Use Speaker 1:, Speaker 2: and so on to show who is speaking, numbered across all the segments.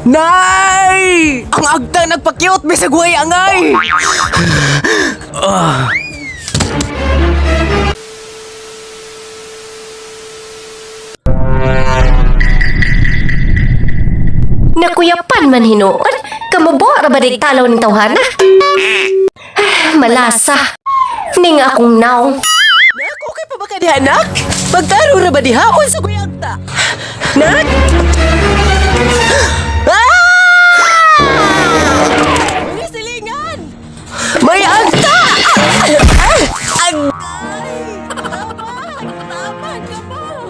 Speaker 1: Nay! Ang agtang nagpakyot, bisag way angay!
Speaker 2: Nakuyapan man hinuon. Kamabora ba di talaw ng tawhana? Malasa. Ning akong naong.
Speaker 1: Nak, okay pa ba ka diha, nak? Pagkaro ra ba diha? Unsa ko agta? Nak? May silingan! May agta!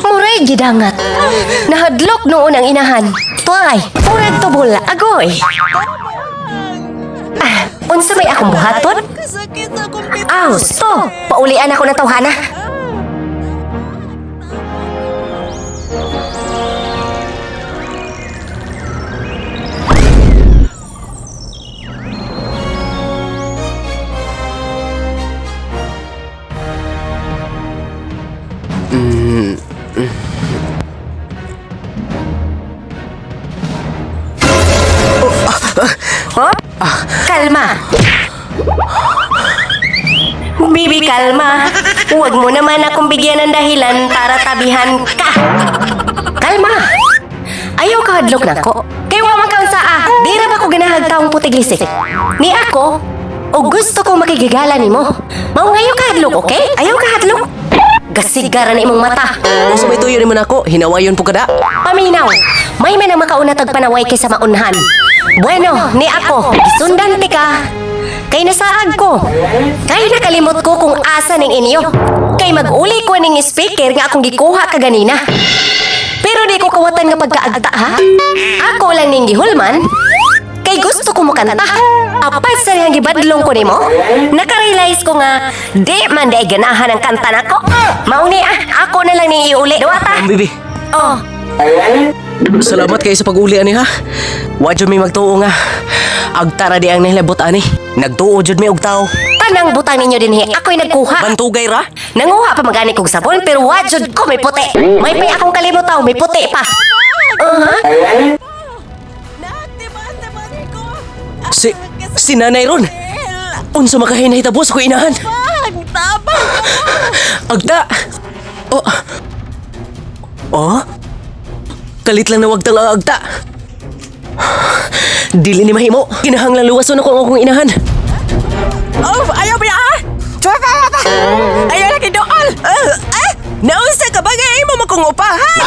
Speaker 2: Muray gidangat. Nahadlok noon ang inahan. Tuay, murag tubol, agoy. Unsa may akong buhaton?
Speaker 1: Kasakit akong pito.
Speaker 2: Gusto. Paulian ako ng tawhana. Kalma. Bibi, kalma. Huwag mo naman akong bigyan ng dahilan para tabihan ka. Kalma. Ayaw ka hadlok na ko. Kaya waman ka unsa Di ra ba ko ganahag taong putiglisik? Ni ako, o gusto ko makigigala ni mo. Maungayo ka hadlok, okay? Ayaw ka hadlok. Gasigaran imong mata.
Speaker 1: Unsa may tuyo ni mo nako? Hinawayon po kada.
Speaker 2: Paminaw, may man ang makauna tagpanaway kaysa maunhan. Bueno, ni ako, gisundan ti ka. Kay nasaag ko. Kay nakalimot ko kung asa ning inyo. Kay mag-uli ko ning speaker nga akong gikuha kaganina. Pero di ko kawatan nga pagkaagta ha. Ako lang ning gihulman. Kay gusto ko mo kanta. Apas sa yang gibadlong ko nimo. Nakarealize ko nga di man day ganahan ang kanta nako. Mauni ako na lang ning iuli. Duwata.
Speaker 1: Bibi,
Speaker 2: Oh.
Speaker 1: salamat kayo sa pag-uli ani ha. Wa jud may magtuo nga. Agtara di ang nahilabot ani. Nagtuo jud may og tao.
Speaker 2: Tanang butang ninyo din ako'y nagkuha.
Speaker 1: Bantugay ra?
Speaker 2: Nanguha pa magani kong sabon pero wajud ko may puti. May pay akong kalimutaw, may puti pa.
Speaker 1: Si nanay ron. Unsa makahinahitabo sa ko inahan? Agda. Oh. Kalit lang na wag tang agda. Dili ni mahimo. Kinahanglan luwason ako ang akong inahan. Ayaw ba ah? Ayaw lagi dool. Nausa ka ba nga imo makong upahan?